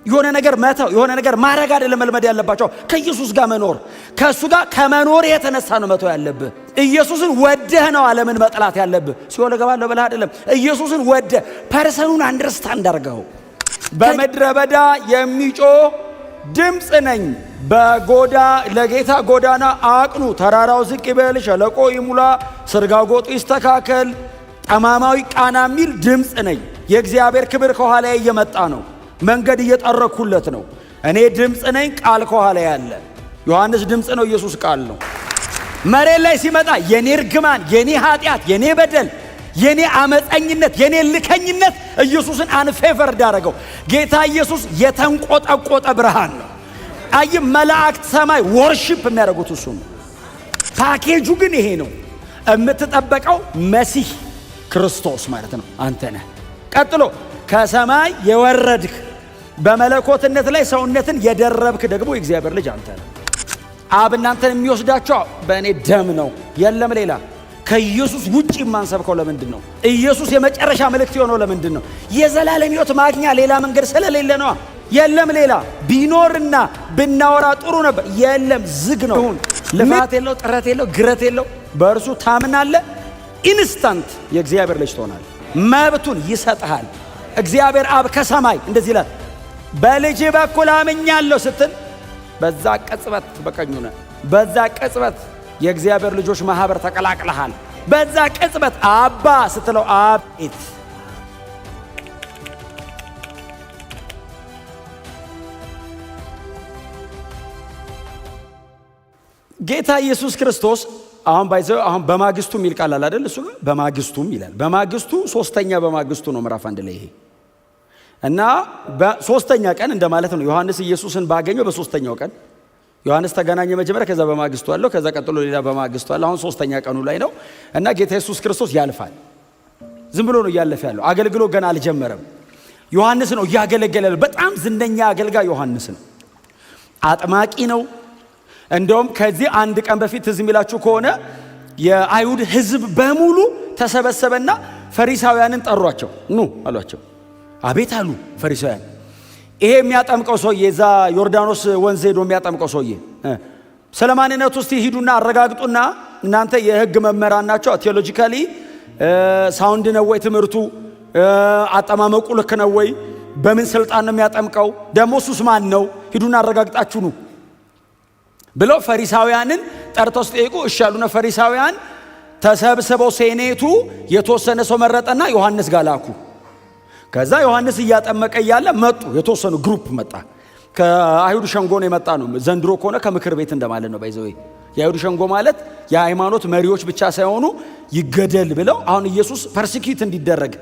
የሆነ ነገር መተው የሆነ ነገር ማድረግ አይደለም መልመድ ያለባቸው። ከኢየሱስ ጋር መኖር፣ ከእሱ ጋር ከመኖር የተነሳ ነው መተው ያለብህ። ኢየሱስን ወደህ ነው ዓለምን መጥላት ያለብህ። ሲኦል እገባለሁ ብለህ አይደለም። ኢየሱስን ወደህ ፐርሰኑን አንደርስታንድ አድርገው። በምድረ በዳ የሚጮህ ድምፅ ነኝ፣ ለጌታ ጎዳና አቅኑ፣ ተራራው ዝቅ ይበል፣ ሸለቆ ይሙላ፣ ስርጋጎጡ ይስተካከል፣ ጠማማዊ ቃና የሚል ድምፅ ነኝ። የእግዚአብሔር ክብር ከኋላ እየመጣ ነው። መንገድ እየጠረኩለት ነው። እኔ ድምፅ ነኝ፣ ቃል ከኋላ ያለ። ዮሐንስ ድምፅ ነው፣ ኢየሱስ ቃል ነው። መሬት ላይ ሲመጣ የኔ እርግማን፣ የኔ ኃጢአት፣ የኔ በደል፣ የኔ አመፀኝነት፣ የኔ ልከኝነት ኢየሱስን አንፌቨር ዳረገው። ጌታ ኢየሱስ የተንቆጠቆጠ ብርሃን ነው። አይ መላእክት ሰማይ ወርሺፕ የሚያደርጉት እሱ ነው። ፓኬጁ ግን ይሄ ነው። የምትጠበቀው መሲህ ክርስቶስ ማለት ነው አንተ ነህ። ቀጥሎ ከሰማይ የወረድክ በመለኮትነት ላይ ሰውነትን የደረብክ ደግሞ የእግዚአብሔር ልጅ አንተ ነህ። አብ እናንተን የሚወስዳቸው በእኔ ደም ነው። የለም ሌላ። ከኢየሱስ ውጪ የማንሰብከው ለምንድን ነው? ኢየሱስ የመጨረሻ መልእክት የሆነው ለምንድን ነው? የዘላለም ሕይወት ማግኛ ሌላ መንገድ ስለሌለ ነው። የለም ሌላ። ቢኖርና ብናወራ ጥሩ ነበር። የለም፣ ዝግ ነው። ልፋት የለው፣ ጥረት የለው፣ ግረት የለው። በእርሱ ታምናለህ፣ ኢንስታንት የእግዚአብሔር ልጅ ትሆናለህ። መብቱን ይሰጥሃል። እግዚአብሔር አብ ከሰማይ እንደዚህ ይላል፣ በልጅ በኩል አምኛለሁ ስትል በዛ ቅጽበት በቀኙ ነህ። በዛ ቅጽበት የእግዚአብሔር ልጆች ማህበር ተቀላቅለሃል። በዛ ቅጽበት አባ ስትለው አቤት። ጌታ ኢየሱስ ክርስቶስ አሁን በማግስቱ የሚል ቃል አለ አይደል? እሱ በማግስቱም ይላል። በማግስቱ ሶስተኛ በማግስቱ ነው ምዕራፍ 1 ላይ ይሄ እና በሶስተኛ ቀን እንደማለት ነው። ዮሐንስ ኢየሱስን ባገኘው በሶስተኛው ቀን ዮሐንስ ተገናኘ መጀመሪያ፣ ከዛ በማግስቱ አለው፣ ከዛ ቀጥሎ ሌላ በማግስቱ አለ። አሁን ሶስተኛ ቀኑ ላይ ነው እና ጌታ ኢየሱስ ክርስቶስ ያልፋል። ዝም ብሎ ነው እያለፈ ያለው። አገልግሎት ገና አልጀመረም። ዮሐንስ ነው እያገለገለ ያለው። በጣም ዝነኛ አገልጋይ ዮሐንስ ነው። አጥማቂ ነው። እንደውም ከዚህ አንድ ቀን በፊት ትዝ የሚላችሁ ከሆነ የአይሁድ ሕዝብ በሙሉ ተሰበሰበና ፈሪሳውያንን ጠሯቸው። ኑ አሏቸው። አቤት አሉ ፈሪሳውያን። ይሄ የሚያጠምቀው ሰውዬ እዛ ዮርዳኖስ ወንዝ ሄዶ የሚያጠምቀው ሰውዬ ስለ ማንነቱ እስቲ ሂዱና አረጋግጡና፣ እናንተ የሕግ መምህራን ናቸው፣ ቴዎሎጂካሊ ሳውንድ ነው ወይ ትምህርቱ? አጠማመቁ ልክ ነው ወይ? በምን ስልጣን ነው የሚያጠምቀው? ደግሞ እሱስ ማን ነው? ሂዱና አረጋግጣችሁ ኑ ብለው ፈሪሳውያንን ጠርተው ሲጠይቁ እሺ ያሉና ፈሪሳውያን ተሰብስበው ሴኔቱ የተወሰነ ሰው መረጠና ዮሐንስ ጋር ላኩ። ከዛ ዮሐንስ እያጠመቀ እያለ መጡ። የተወሰኑ ግሩፕ መጣ። ከአይሁድ ሸንጎ ነው የመጣ ነው። ዘንድሮ ከሆነ ከምክር ቤት እንደማለት ነው። ባይዘው የአይሁድ ሸንጎ ማለት የሃይማኖት መሪዎች ብቻ ሳይሆኑ ይገደል ብለው አሁን ኢየሱስ ፐርሲኪዩት እንዲደረግ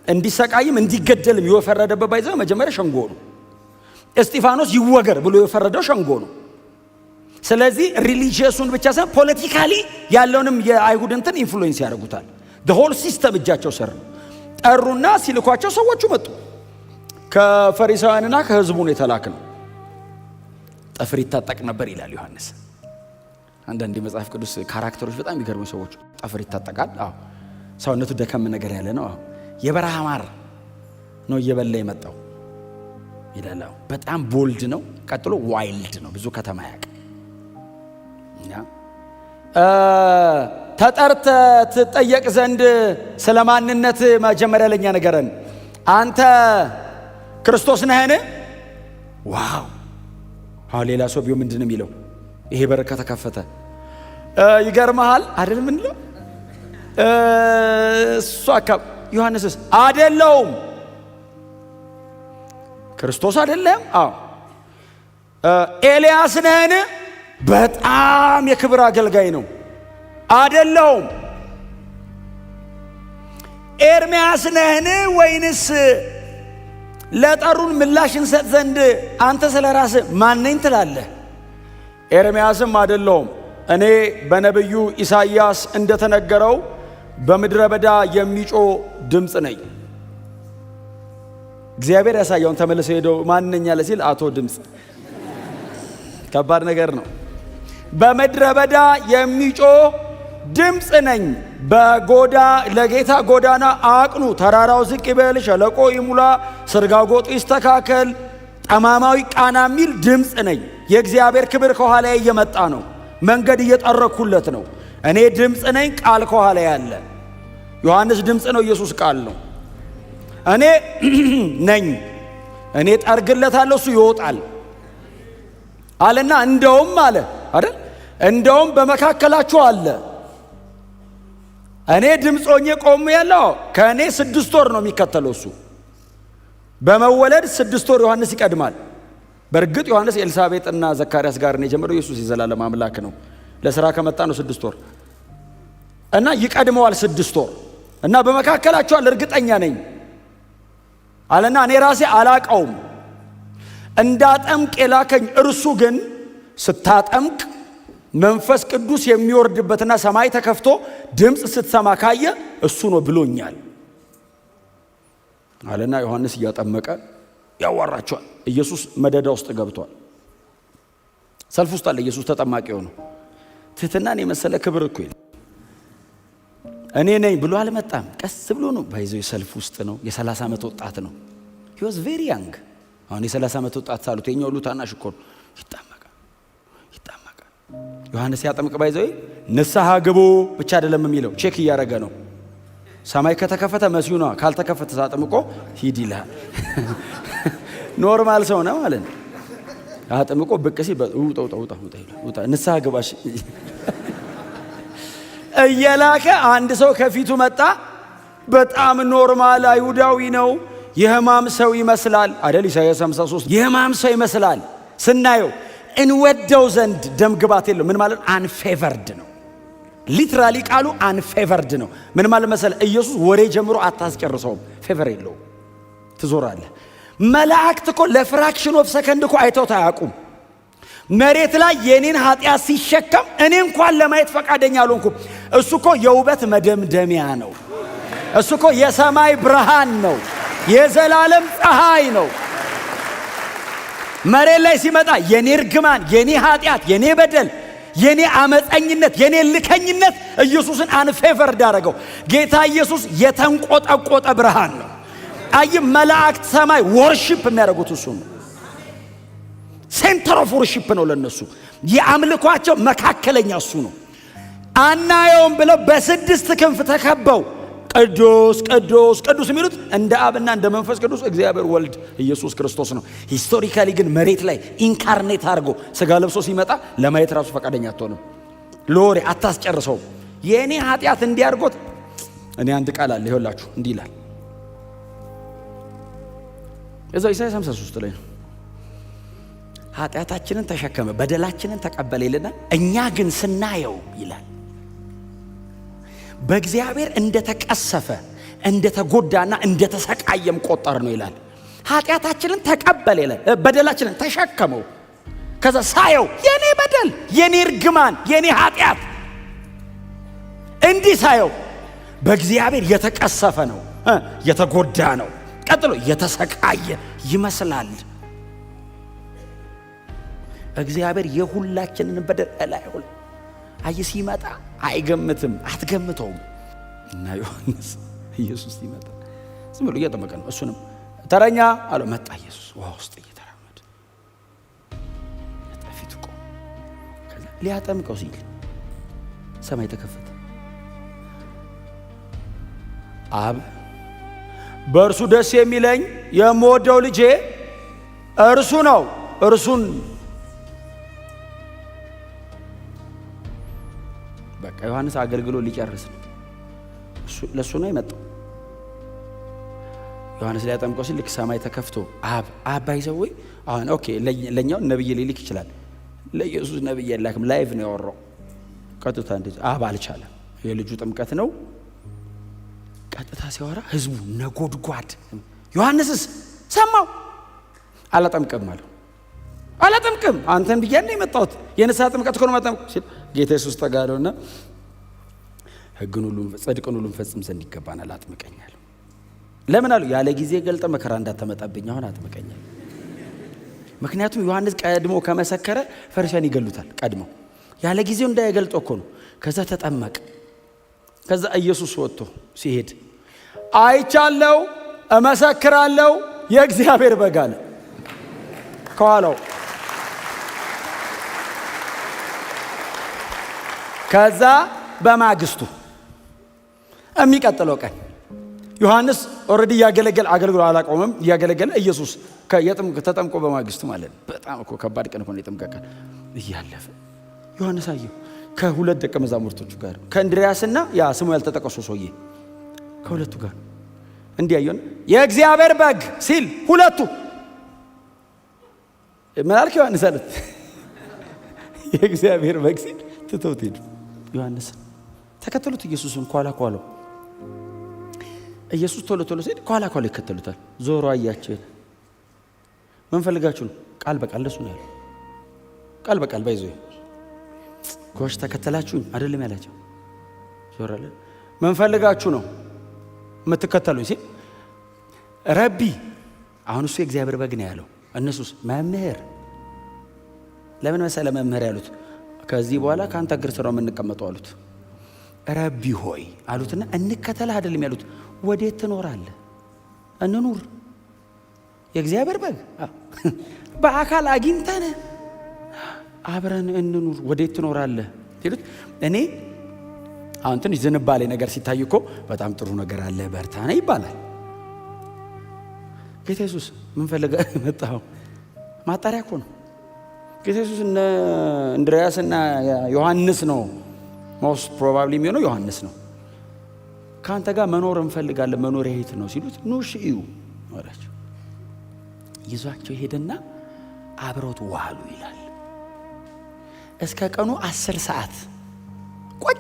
እንዲሰቃይም እንዲገደልም የፈረደበት ባይዘው መጀመሪያ ሸንጎ ነው። እስጢፋኖስ ይወገር ብሎ የፈረደው ሸንጎ ነው። ስለዚህ ሪሊጂየሱን ብቻ ሳይሆን ፖለቲካሊ ያለውንም የአይሁድ እንትን ኢንፍሉዌንስ ያደርጉታል። ሆል ሲስተም እጃቸው ስር ነው። ጠሩና ሲልኳቸው ሰዎቹ መጡ። ከፈሪሳውያንና ከህዝቡ ነው የተላክ ነው። ጠፍር ይታጠቅ ነበር ይላል ዮሐንስ። አንዳንድ የመጽሐፍ ቅዱስ ካራክተሮች በጣም የሚገርሙ ሰዎች። ጠፍር ይታጠቃል። አዎ ሰውነቱ ደከም ነገር ያለ ነው። አዎ የበረሃ ማር ነው እየበላ የመጣው ይላል። በጣም ቦልድ ነው። ቀጥሎ ዋይልድ ነው። ብዙ ከተማ ያውቅ ተጠርተ ትጠየቅ ዘንድ ስለ ማንነት መጀመሪያ ለኛ ነገረን። አንተ ክርስቶስ ነህን? ዋው! አሁን ሌላ ሰው ቢሆን ምንድን ነው የሚለው? ይሄ በር ከተከፈተ ይገርመሃል አይደል? ምን ነው እሱ ዮሐንስስ አይደለውም ክርስቶስ አይደለም። አዎ ኤልያስ ነህን? በጣም የክብር አገልጋይ ነው። አይደለውም። ኤርምያስ ነህን? ወይንስ ለጠሩን ምላሽ እንሰጥ ዘንድ አንተ ስለ ራስህ ማን ነኝ ትላለህ? ኤርምያስም አይደለውም፣ እኔ በነቢዩ ኢሳይያስ እንደተነገረው በምድረ በዳ የሚጮህ ድምፅ ነኝ። እግዚአብሔር ያሳየውን ተመልሶ ሄደው ማን ነኝ አለ ሲል አቶ ድምፅ። ከባድ ነገር ነው። በምድረ በዳ የሚጮህ ድምፅ ነኝ። ለጌታ ጎዳና አቅኑ፣ ተራራው ዝቅ ይበል፣ ሸለቆ ይሙላ፣ ስርጋጎጡ ይስተካከል፣ ጠማማዊ ቃና የሚል ድምፅ ነኝ። የእግዚአብሔር ክብር ከኋላዬ እየመጣ ነው። መንገድ እየጠረኩለት ነው። እኔ ድምፅ ነኝ፣ ቃል ከኋላ ያለ። ዮሐንስ ድምፅ ነው፣ ኢየሱስ ቃል ነው። እኔ ነኝ፣ እኔ ጠርግለታለሁ፣ እሱ ይወጣል አለና እንደውም አለ አይደል? እንደውም በመካከላችሁ አለ። እኔ ድምፅ ሆኜ ቆሜ ያለው ከእኔ 6 ወር ነው የሚከተለው እሱ። በመወለድ 6 ወር ዮሐንስ ይቀድማል። በእርግጥ ዮሐንስ ኤልሳቤጥና ዘካርያስ ጋር ነው የጀመረው። ኢየሱስ የዘላለም አምላክ ነው። ለሥራ ከመጣ ነው 6 ወር እና ይቀድመዋል 6 ወር እና በመካከላችሁ አለ፣ እርግጠኛ ነኝ አለና እኔ ራሴ አላቀውም፣ እንዳጠምቅ የላከኝ እርሱ ግን ስታጠምቅ መንፈስ ቅዱስ የሚወርድበትና ሰማይ ተከፍቶ ድምፅ ስትሰማ ካየ እሱ ነው ብሎኛል አለና ዮሐንስ እያጠመቀ ያዋራቸዋል። ኢየሱስ መደዳ ውስጥ ገብቷል። ሰልፍ ውስጥ አለ። ኢየሱስ ተጠማቂ ሆኖ ትህትናን የመሰለ ክብር እኮ እኔ ነኝ ብሎ አልመጣም። ቀስ ብሎ ነው ባይዘው። ሰልፍ ውስጥ ነው። የ30 ዓመት ወጣት ነው። he was very young። አሁን የ30 ዓመት ወጣት ሳሉት የኛው ሁሉ ታናሽ እኮ ነው። ይጣመቃል። ዮሐንስ ያጠምቅ ባይዘው ንስሐ ግቡ ብቻ አይደለም የሚለው፣ ቼክ እያደረገ ነው። ሰማይ ከተከፈተ መሲሁ ነው፣ ካልተከፈተ ሳጥምቆ ሂድ ይላል። ኖርማል ሰው ነው ማለት ነው። አጥምቆ ብቅ ሲል ውጣ ንስሐ ግባሽ እየላከ አንድ ሰው ከፊቱ መጣ። በጣም ኖርማል አይሁዳዊ ነው። የሕማም ሰው ይመስላል አይደል? ኢሳይያስ 53 የሕማም ሰው ይመስላል። ስናየው እንወደው ዘንድ ደም ግባት የለው። ምን ማለት? አንፌቨርድ ነው። ሊትራሊ ቃሉ አንፌቨርድ ነው። ምን ማለት መሰለ? ኢየሱስ ወሬ ጀምሮ አታስጨርሰውም። ፌቨር የለውም። ትዞራለህ። መላእክት እኮ ለፍራክሽን ኦፍ ሰከንድ እኮ አይተውት አያውቁም። መሬት ላይ የኔን ኃጢአት ሲሸከም እኔ እንኳን ለማየት ፈቃደኛ አልሆንኩም። እሱ እኮ የውበት መደምደሚያ ነው። እሱ እኮ የሰማይ ብርሃን ነው። የዘላለም ፀሐይ ነው። መሬት ላይ ሲመጣ የኔ እርግማን፣ የኔ ኃጢአት፣ የኔ በደል፣ የኔ አመፀኝነት፣ የኔ ልከኝነት ኢየሱስን አንፌቨርድ አደረገው። ጌታ ኢየሱስ የተንቆጠቆጠ ብርሃን ነው። አይ መላእክት ሰማይ ወርሺፕ የሚያደርጉት እሱ ነው። ሴንተር ኦፍ ወርሺፕ ነው ለነሱ። የአምልኳቸው መካከለኛ እሱ ነው። አናየውም ብለው በ6 ክንፍ ተከበው ቅዱስ ቅዱስ ቅዱስ የሚሉት እንደ አብና እንደ መንፈስ ቅዱስ እግዚአብሔር ወልድ ኢየሱስ ክርስቶስ ነው። ሂስቶሪካሊ ግን መሬት ላይ ኢንካርኔት አድርጎ ስጋ ለብሶ ሲመጣ ለማየት ራሱ ፈቃደኛ አትሆንም። ለወሬ አታስጨርሰው። የእኔ ኃጢአት እንዲያርጎት እኔ አንድ ቃል አለ ይኸውላችሁ፣ እንዲህ ይላል እዛው ኢሳይያስ 53 ላይ ነው። ኃጢአታችንን ተሸከመ በደላችንን ተቀበለ ይልና እኛ ግን ስናየው ይላል በእግዚአብሔር እንደተቀሰፈ እንደተጎዳና እንደተሰቃየም ቆጠር ነው ይላል። ኃጢአታችንን ተቀበለ ይላል፣ በደላችንን ተሸከመው። ከዛ ሳየው የኔ በደል፣ የኔ እርግማን፣ የኔ ኃጢአት እንዲህ ሳየው በእግዚአብሔር የተቀሰፈ ነው፣ የተጎዳ ነው። ቀጥሎ የተሰቃየ ይመስላል። እግዚአብሔር የሁላችንን በደል ላይ ሁሉ አይ ሲመጣ አይገምትም፣ አትገምተውም። እና ዮሐንስ ኢየሱስ ሲመጣ ዝም ብሎ እየጠበቀ ነው። እሱንም ተረኛ አለው። መጣ ኢየሱስ ውሃ ውስጥ እየተራመደ ፊቱ ቆመ። ከዛ ሊያጠምቀው ሲል ሰማይ ተከፈተ። አብ በእርሱ ደስ የሚለኝ የምወደው ልጄ እርሱ ነው፣ እርሱን በቃ ዮሐንስ አገልግሎ ሊጨርስ ነው። ለሱ ነው የመጣው። ዮሐንስ ሊያጠምቀው ሲል ልክ ሰማይ ተከፍቶ አብ ባይዘው ወይ አሁን ኦኬ ለኛው ነብይ ሊልክ ይችላል። ለኢየሱስ ነብይ የላክም። ላይቭ ነው ያወራው። ቀጥታ እንደዚህ አብ አልቻለም። የልጁ ጥምቀት ነው። ቀጥታ ሲያወራ ህዝቡ ነጎድጓድ። ዮሐንስስ ሰማው። አላጠምቅም አለው። አላጠምቅም አንተን ብያለሁ የመጣሁት የንስሐ ጥምቀት እኮ ነው ማጠምቅ ሲል ጌታ ኢየሱስ ተጋለውና ሕግን ሁሉ ጽድቅን ሁሉ ፈጽም ዘንድ ይገባናል፣ አጥምቀኛል። ለምን አለው? ያለ ጊዜ ገልጠ መከራ እንዳታመጣብኝ አሁን አጥምቀኛል። ምክንያቱም ዮሐንስ ቀድሞ ከመሰከረ ፈሪሳውያን ይገሉታል። ቀድሞ ያለ ጊዜው እንዳይገልጠው እኮ ነው። ከዛ ተጠመቀ። ከዛ ኢየሱስ ወጥቶ ሲሄድ አይቻለው፣ እመሰክራለሁ የእግዚአብሔር በግ አለ። ከኋላው። ከዛ በማግስቱ የሚቀጥለው ቀን ዮሐንስ ኦልሬዲ እያገለገለ አገልግሎ አላቆመም። እያገለገለ ኢየሱስ ተጠምቆ በማግስቱ ማለት ነው። በጣም እኮ ከባድ ቀን ሆነ። የጥምቀት ቀን እያለፈ ዮሐንስ አየው ከሁለት ደቀ መዛሙርቶቹ ጋር ከእንድሪያስና ያ ስሙ ያልተጠቀሰው ሰውዬ ከሁለቱ ጋር እንዲያየን የእግዚአብሔር በግ ሲል ሁለቱ ምን አልክ ዮሐንስ አሉት። የእግዚአብሔር በግ ሲል ትተውት ሄዱ። ዮሐንስ ተከተሉት ኢየሱስን ኋላው። ኢየሱስ ቶሎ ሲሄድ ኋላው ይከተሉታል። ዞሮ አያቸው። ምን ፈልጋችሁ ነው? ቃል በቃል ለሱ ነው ያለው። ቃል በቃል ባይዞ ጎሽ ተከተላችሁኝ አይደለም ያላቸው። ዞራለ ምን ፈልጋችሁ ነው የምትከተሉኝ ሲል ረቢ፣ አሁን እሱ የእግዚአብሔር በግ ነው ያለው። እነሱስ መምህር። ለምን መሰለ መምህር ያሉት? ከዚህ በኋላ ካንተ እግር ስር ነው የምንቀመጠው አሉት። ረቢ ሆይ አሉትና እንከተልህ አይደለም ያሉት። ወዴት ትኖራለህ? እንኑር። የእግዚአብሔር በግ በአካል አግኝተን አብረን እንኑር። ወዴት ትኖራለህ ሲሉት እኔ አሁን ትንሽ ዝንባሌ ነገር ሲታይ እኮ በጣም ጥሩ ነገር አለ በርታ ነህ ይባላል። ጌታ ኢየሱስ ምን ፈልገህ መጣኸው? ማጣሪያ እኮ ነው። ጌታ ኢየሱስ እነ እንድርያስና ዮሐንስ ነው ሞስት ፕሮባብሊ የሚሆነው ዮሐንስ ነው። ካንተ ጋር መኖር እንፈልጋለን፣ መኖር የት ነው ሲሉት ኑ እሺ እዩ አላቸው። ይዟቸው ሄደና አብረውት ዋሉ ይላል። እስከ ቀኑ 10 ሰዓት ቁጭ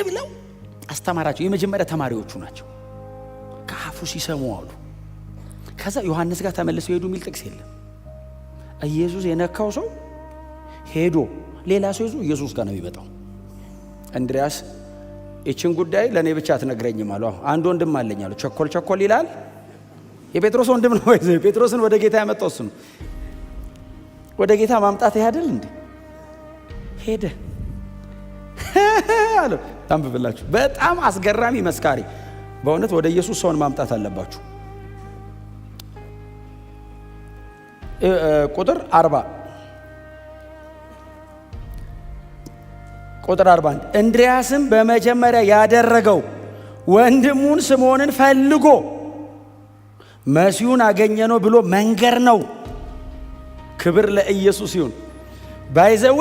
ብለው አስተማራቸው። የመጀመሪያ ተማሪዎቹ ናቸው። ከአፉ ሲሰሙ አሉ። ከዛ ዮሐንስ ጋር ተመልሰው ሄዱ የሚል ጥቅስ የለም። ኢየሱስ የነካው ሰው ሄዶ ሌላ ሰው ይዞ ኢየሱስ ጋር ነው የሚመጣው። እንድሪያስ እቺን ጉዳይ ለኔ ብቻ አትነግረኝም አለው። አንድ ወንድም አለኝ አለው። ቸኮል ይላል። የጴጥሮስ ወንድም ነው። ጴጥሮስን ወደ ጌታ ያመጣው እሱ ነው። ወደ ጌታ ማምጣት ያደል እንዴ? ሄደ አለው። ታንብብላችሁ። በጣም አስገራሚ መስካሪ። በእውነት ወደ ኢየሱስ ሰውን ማምጣት አለባችሁ። ቁጥር 41 እንድሪያስም በመጀመሪያ ያደረገው ወንድሙን ስምዖንን ፈልጎ መሲሁን አገኘነው ብሎ መንገር ነው። ክብር ለኢየሱስ ይሁን። ባይዘዌ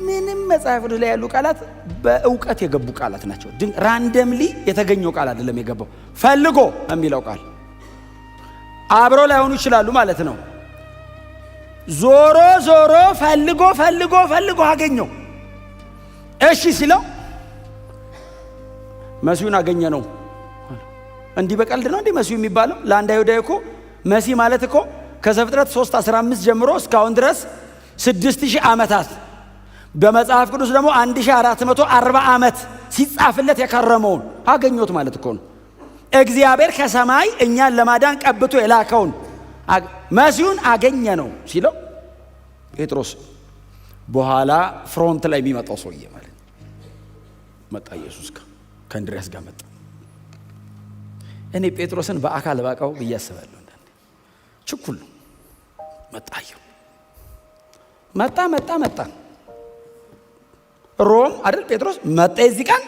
ምንም መጽሐፍ ላይ ያሉ ቃላት በእውቀት የገቡ ቃላት ናቸው። ራንደምሊ የተገኘው ቃል አይደለም የገባው። ፈልጎ የሚለው ቃል አብረው ላይሆኑ ይችላሉ ማለት ነው። ዞሮ ፈልጎ አገኘው። እሺ ሲለው መሲሁን አገኘ ነው። እንዲህ በቀልድ ነው እንዴ መሲሁ የሚባለው? ለአንድ አይሁዳዊ እኮ መሲህ ማለት እኮ ከዘፍጥረት 3:15 ጀምሮ እስካሁን ድረስ 6000 ዓመታት በመጽሐፍ ቅዱስ ደግሞ 1440 ዓመት ሲጻፍለት የከረመውን አገኘሁት ማለት እኮ ነው። እግዚአብሔር ከሰማይ እኛን ለማዳን ቀብቶ የላከውን መሲሁን አገኘ ነው ሲለው ጴጥሮስ በኋላ ፍሮንት ላይ የሚመጣው ሰውዬ ማለት መጣ። ኢየሱስ ከእንድሪያስ ጋር መጣ። እኔ ጴጥሮስን በአካል ባቀው ብዬ አስባለሁ። አንዳንዴ ችኩል መጣየው መጣ ሮም አይደል ጴጥሮስ መጣ። የዚህ ቀን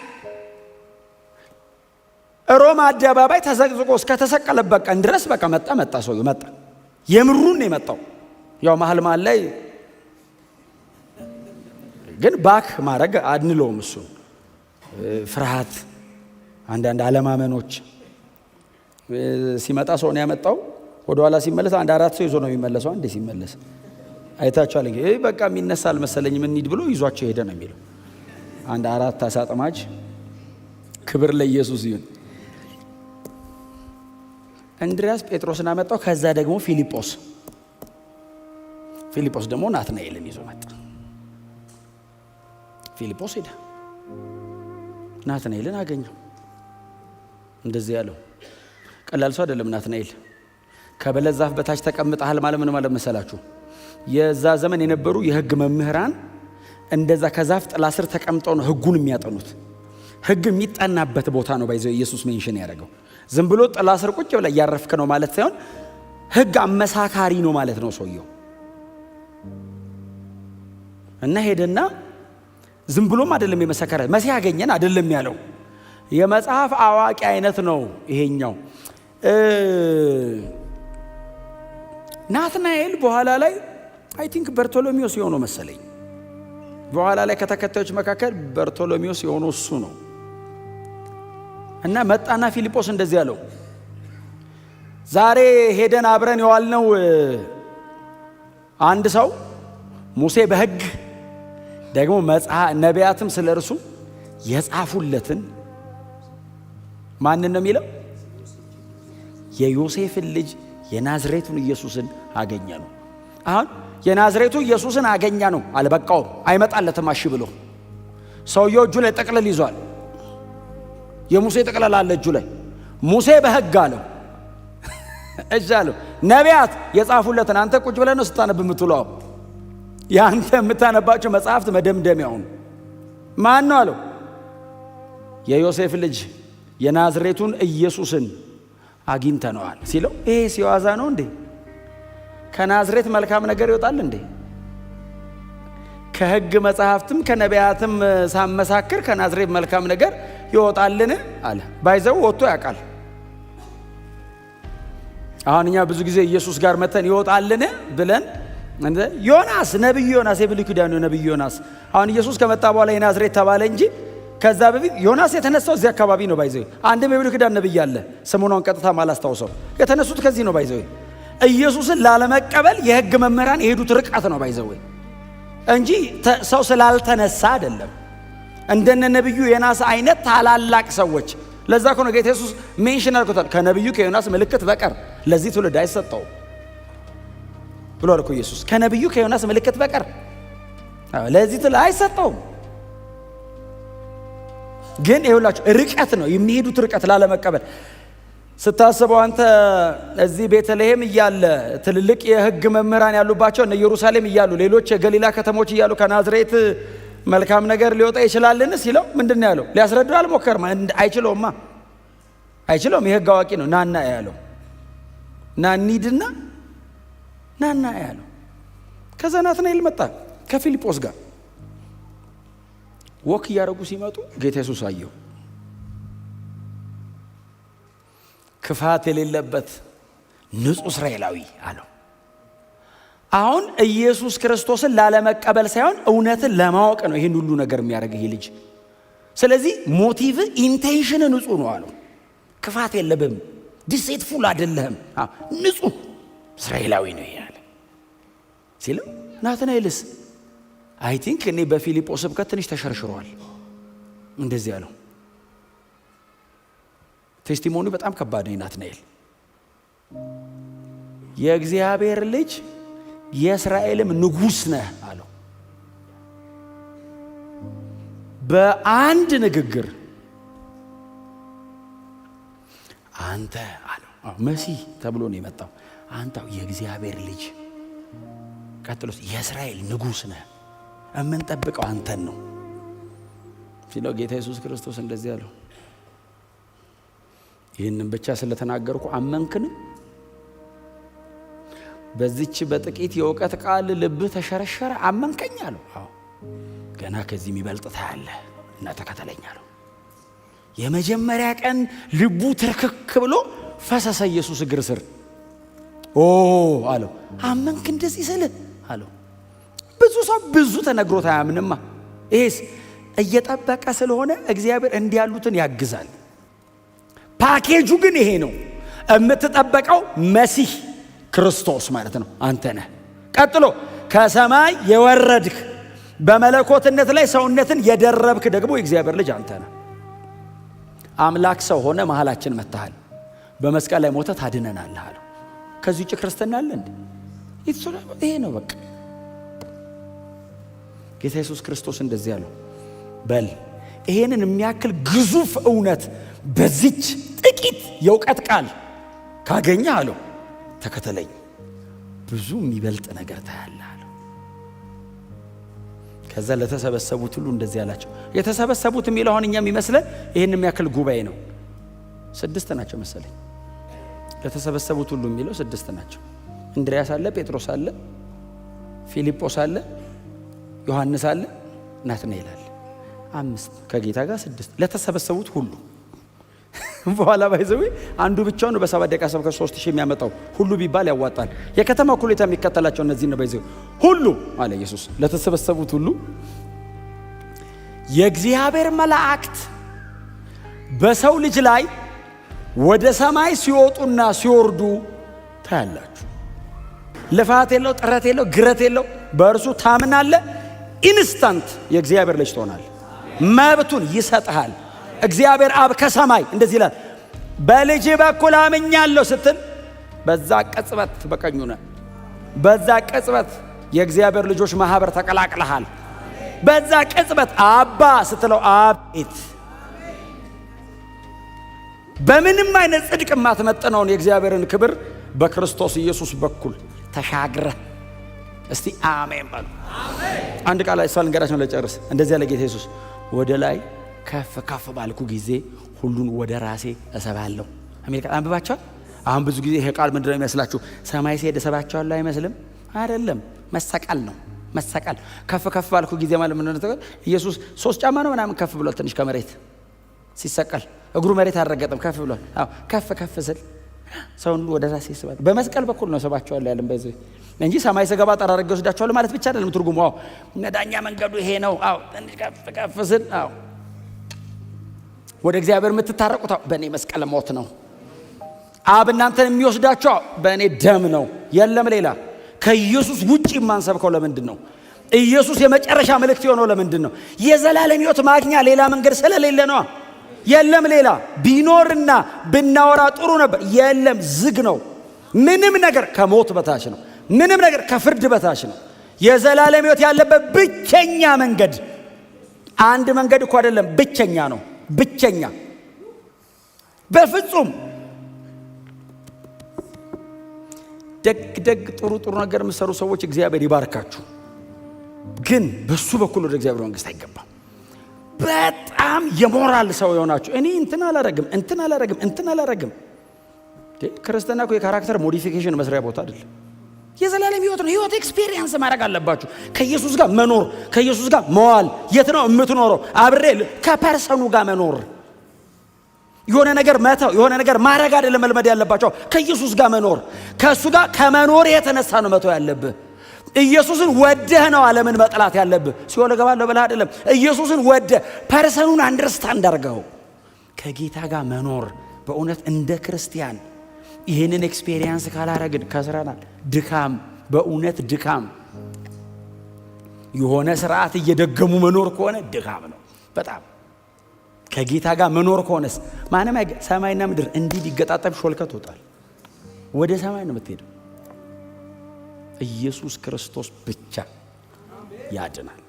ሮም አደባባይ ተዘቅዝቆ እስከ ተሰቀለበት ቀን ድረስ በቃ መጣ ሰውዬው መጣ። የምሩን ነው የመጣው። ያው መሀል ላይ ግን ባክ ማድረግ አድንለውም። እሱ ፍርሃት፣ አንዳንድ አለማመኖች ሲመጣ ሰው ነው ያመጣው። ወደ ኋላ ሲመለስ 1-4 ሰው ይዞ ነው የሚመለሰው። አንዴ ሲመለስ አይታችኋል። በቃ የሚነሳ አልመሰለኝም እንሂድ ብሎ ይዟቸው ሄደ ነው የሚለው። 1-4 አሳ አጥማጅ። ክብር ለኢየሱስ ይሁን። እንድሪያስ ጴጥሮስን አመጣው። ከዛ ደግሞ ፊልጶስ ደግሞ ናትናኤልን ይዞ መጣ። ፊልጶስ ሄደ፣ ናትናኤልን አገኘው። እንደዚህ ያለው ቀላል ሰው አይደለም ናትናኤል። ከበለስ ዛፍ በታች ተቀምጠሃል ማለት ምን ማለት መሰላችሁ? የዛ ዘመን የነበሩ የሕግ መምህራን እንደዛ ከዛፍ ጥላ ስር ተቀምጠው ነው ሕጉን የሚያጠኑት። ሕግ የሚጠናበት ቦታ ነው ባይዘው ኢየሱስ ሜንሽን ያደረገው። ዝም ብሎ ጥላ ስር ቁጭ ብለህ እያረፍክ ነው ማለት ሳይሆን ሕግ አመሳካሪ ነው ማለት ነው ሰውየው። እና ሄደና ዝም ብሎም አይደለም የመሰከረ መሲህ ያገኘን አይደለም ያለው፣ የመጽሐፍ አዋቂ አይነት ነው ይሄኛው። ናትናኤል በኋላ ላይ አይ ቲንክ በርቶሎሜዎስ የሆነው መሰለኝ፣ በኋላ ላይ ከተከታዮች መካከል በርቶሎሜዎስ የሆነው እሱ ነው። እና መጣና ፊልጶስ እንደዚህ ያለው፣ ዛሬ ሄደን አብረን የዋልነው አንድ ሰው ሙሴ በሕግ ደግሞ ነቢያትም ስለ እርሱ የጻፉለትን ማንን ነው የሚለው? የዮሴፍን ልጅ የናዝሬቱን ኢየሱስን አገኘ ነው። አሁን የናዝሬቱ ኢየሱስን አገኘ ነው አልበቃውም፣ አይመጣለትም አሺ ብሎ። ሰውየው እጁ ላይ ጥቅልል ይዟል። የሙሴ ጥቅልል አለ እጁ ላይ። ሙሴ በሕግ አለው እጅ አለው። ነቢያት የጻፉለትን አንተ ቁጭ ብለህ ነው ስታነብ የምትውለው። ያንተ የምታነባቸው መጽሐፍት መደምደሚያውን ማን ነው አለው? የዮሴፍ ልጅ የናዝሬቱን ኢየሱስን አግኝተነዋል ሲለው፣ ይሄ ሲዋዛ ነው እንዴ? ከናዝሬት መልካም ነገር ይወጣል እንዴ? ከሕግ መጽሐፍትም ከነቢያትም ሳመሳክር ከናዝሬት መልካም ነገር ይወጣልን አለ። ባይዘው ወጥቶ ያውቃል። አሁን እኛ ብዙ ጊዜ ኢየሱስ ጋር መተን ይወጣልን ብለን ዮናስ፣ ነብዩ ዮናስ፣ የብሉይ ኪዳኑ ነብዩ ዮናስ። አሁን ኢየሱስ ከመጣ በኋላ የናዝሬት ተባለ እንጂ ከዛ በፊት ዮናስ የተነሳው እዚህ አካባቢ ነው። ባይዘው አንድም የብሉይ ኪዳን ነብይ አለ፣ ስሙን ቀጥታ ማላስታውሰው፣ የተነሱት ከዚህ ነው። ባይዘው ኢየሱስን ላለመቀበል የሕግ መምህራን የሄዱት ርቀት ነው። ባይዘው እንጂ ሰው ስላልተነሳ አይደለም። እንደነ ነብዩ ዮናስ አይነት ታላላቅ ሰዎች። ለዛ እኮ ነው ጌታ ኢየሱስ ሜንሽን አድርጎታል፣ ከነብዩ ከዮናስ ምልክት በቀር ለዚህ ትውልድ አይሰጠው ብሏል እኮ ኢየሱስ። ከነብዩ ከዮናስ ምልክት በቀር ለዚህ ትውልድ አይሰጠውም። ግን ይኸውላችሁ ርቀት ነው የሚሄዱት፣ ርቀት ላለመቀበል ስታስበው አንተ እዚህ ቤተልሔም እያለ ትልልቅ የሕግ መምህራን ያሉባቸው እነ ኢየሩሳሌም እያሉ ሌሎች የገሊላ ከተሞች እያሉ ከናዝሬት መልካም ነገር ሊወጣ ይችላልን ሲለው ምንድን ነው ያለው? ሊያስረዱ አልሞከርም። አይችለውማ፣ አይችለውም። የሕግ አዋቂ ነው። ናና ያለው ናኒድና ናና ያለው። ከዛ ናትናኤል መጣ ከፊልጶስ ጋር ወክ እያደረጉ ሲመጡ ጌታ ኢየሱስ አየው። ክፋት የሌለበት ንጹሕ እስራኤላዊ አለው። አሁን ኢየሱስ ክርስቶስን ላለመቀበል ሳይሆን እውነትን ለማወቅ ነው ይህን ሁሉ ነገር የሚያደርግ ይሄ ልጅ። ስለዚህ ሞቲቭ ኢንቴንሽን ንጹሕ ነው አለው። ክፋት የለብም፣ ዲሴትፉል አይደለህም፣ ንጹሕ እስራኤላዊ ነው ያለ ሲለው ናትናኤልስ አይ ቲንክ እኔ በፊልጶስ ስብከት ትንሽ ተሸርሽሯል እንደዚህ ያለው። ቴስቲሞኒ በጣም ከባድ ነው። ናትናኤል የእግዚአብሔር ልጅ የእስራኤልም ንጉሥ ነህ አለው። በአንድ ንግግር አንተ አለው መሲህ ተብሎ ነው የመጣው። አንተ የእግዚአብሔር ልጅ፣ ቀጥሎስ የእስራኤል ንጉሥ ነህ፣ የምንጠብቀው አንተን ነው ሲለው ጌታ ኢየሱስ ክርስቶስ እንደዚህ አለው፣ ይህንን ብቻ ስለተናገርኩ አመንክን? በዚች በጥቂት የእውቀት ቃል ልብህ ተሸረሸረ አመንከኝ አለው። አዎ ገና ከዚህ የሚበልጥ ታያለህ እና ተከተለኝ አለው። የመጀመሪያ ቀን ልቡ ትርክክ ብሎ ፈሰሰ ኢየሱስ እግር ስር። ኦ አለው አመንክ እንደዚህ ስልህ አለው። ብዙ ሰው ብዙ ተነግሮት አያምንማ። ይሄስ እየጠበቀ ስለሆነ እግዚአብሔር እንዲህ ያሉትን ያግዛል። ፓኬጁ ግን ይሄ ነው። የምትጠበቀው መሲህ ክርስቶስ ማለት ነው አንተ ነህ። ቀጥሎ ከሰማይ የወረድክ በመለኮትነት ላይ ሰውነትን የደረብክ ደግሞ የእግዚአብሔር ልጅ አንተ ነህ። አምላክ ሰው ሆነ መሃላችን መታሃል፣ በመስቀል ላይ ሞተ ታድነናለህ አለው። ከዚህ ውጭ ክርስትና አለ እንዴ? ይሄ ነው በቃ። ጌታ ኢየሱስ ክርስቶስ እንደዚህ ያለው በል ይሄንን የሚያክል ግዙፍ እውነት በዚች ጥቂት የእውቀት ቃል ካገኘ አለው ተከተለኝ፣ ብዙ የሚበልጥ ነገር ታያለህ አለው። ከዛ ለተሰበሰቡት ሁሉ እንደዚህ ያላቸው። የተሰበሰቡት የሚለው አሁን እኛ የሚመስለን ይህን የሚያክል ጉባኤ ነው። 6 ናቸው መሰለኝ። ለተሰበሰቡት ሁሉ የሚለው 6 ናቸው። እንድሪያስ አለ፣ ጴጥሮስ አለ፣ ፊልጶስ አለ፣ ዮሐንስ አለ፣ ናትናኤል አለ። 5 ከጌታ ጋር 6 ለተሰበሰቡት ሁሉ። በኋላ ባይዘው አንዱ ብቻውን ነው በ7 ደቂቃ ሰብከ 3000 የሚያመጣው። ሁሉ ቢባል ያዋጣል። የከተማ ኩሌታ የሚከተላቸው እነዚህ ነው። ባይዘው ሁሉ አለ ኢየሱስ ለተሰበሰቡት ሁሉ የእግዚአብሔር መላእክት በሰው ልጅ ላይ ወደ ሰማይ ሲወጡና ሲወርዱ ታያላችሁ። ልፋት የለው፣ ጥረት የለው፣ ግረት የለው። በእርሱ ታምናለህ፣ ኢንስታንት የእግዚአብሔር ልጅ ትሆናለህ። መብቱን ይሰጥሃል። እግዚአብሔር አብ ከሰማይ እንደዚህ ይላል፣ በልጅ በኩል አምኛለሁ ስትል በዛ ቅጽበት በቀኙ ነህ። በዛ ቅጽበት የእግዚአብሔር ልጆች ማህበር ተቀላቅለሃል። በዛ ቅጽበት አባ ስትለው አቤት። በምንም አይነት ጽድቅ ማትመጥነውን የእግዚአብሔርን ክብር በክርስቶስ ኢየሱስ በኩል ተሻግረ። እስቲ አሜን በሉ። አንድ ቃል አይሷል እንገራችሁ ለጨርስ። እንደዚህ ያለ ጌታ ኢየሱስ ወደ ላይ ከፍ ከፍ ባልኩ ጊዜ ሁሉን ወደ ራሴ እሰባለሁ። አሜሪካ አንብባችኋል። አሁን ብዙ ጊዜ ይሄ ቃል ምንድነው የሚመስላችሁ? ሰማይ ሲሄድ እሰባቸዋለሁ አይመስልም? አይደለም፣ መሰቀል ነው። መሰቀል ከፍ ከፍ ባልኩ ጊዜ ማለት ምን ነው? ኢየሱስ 3 ጫማ ነው ምናምን ከፍ ብሏል። ትንሽ ከመሬት ሲሰቀል እግሩ መሬት አልረገጠም፣ ከፍ ብሏል። አዎ ከፍ ከፍ ስል ሰውን ወደ ራሴ እሰባለሁ። በመስቀል በኩል ነው እሰባቸዋለሁ ያለን በዚህ እንጂ ሰማይ ስገባ ጠራርጌ ወስዳቸዋለሁ ማለት ብቻ አይደለም ትርጉሙ። አዎ መዳኛ መንገዱ ይሄ ነው። አዎ ትንሽ ከፍ ከፍ ስል አዎ ወደ እግዚአብሔር የምትታረቁት በእኔ መስቀል ሞት ነው። አብ እናንተን የሚወስዳቸው በእኔ ደም ነው። የለም ሌላ። ከኢየሱስ ውጪ የማንሰብከው ለምንድን ነው? ኢየሱስ የመጨረሻ መልእክት የሆነው ለምንድን ነው? የዘላለም ሕይወት ማግኛ ሌላ መንገድ ስለሌለ ነው። የለም ሌላ። ቢኖርና ብናወራ ጥሩ ነበር። የለም፣ ዝግ ነው። ምንም ነገር ከሞት በታች ነው። ምንም ነገር ከፍርድ በታች ነው። የዘላለም ሕይወት ያለበት ብቸኛ መንገድ፣ አንድ መንገድ እኮ አይደለም፣ ብቸኛ ነው። ብቸኛ በፍጹም ደግ ጥሩ ነገር የምትሰሩ ሰዎች እግዚአብሔር ይባርካችሁ። ግን በሱ በኩል ወደ እግዚአብሔር መንግስት አይገባም። በጣም የሞራል ሰው የሆናችሁ እኔ እንትን አላረግም። ክርስትና እኮ የካራክተር ሞዲፊኬሽን መስሪያ ቦታ አይደለም። የዘላለም ሕይወት ነው። ሕይወት ኤክስፒሪየንስ ማድረግ አለባችሁ። ከኢየሱስ ጋር መኖር፣ ከኢየሱስ ጋር መዋል። የት ነው የምትኖረው? አብሬ ከፐርሰኑ ጋር መኖር። የሆነ ነገር መተው፣ የሆነ ነገር ማድረግ አይደለም መልመድ ያለባቸው። ከኢየሱስ ጋር መኖር። ከእሱ ጋር ከመኖር የተነሳ ነው መተው ያለብህ። ኢየሱስን ወደህ ነው ዓለምን መጥላት ያለብህ። ሲኦል እገባለሁ ብለህ አይደለም። ኢየሱስን ወደህ ፐርሰኑን አንደርስታንድ አድርገው ከጌታ ጋር መኖር። በእውነት እንደ ክርስቲያን ይህንን ኤክስፔሪየንስ ካላረግን ከስረናል። ድካም፣ በእውነት ድካም። የሆነ ስርዓት እየደገሙ መኖር ከሆነ ድካም ነው በጣም። ከጌታ ጋር መኖር ከሆነስ ማንም ሰማይና ምድር እንዲህ ሊገጣጠም ሾልከት ወጣል። ወደ ሰማይ ነው የምትሄደው። ኢየሱስ ክርስቶስ ብቻ ያድናል።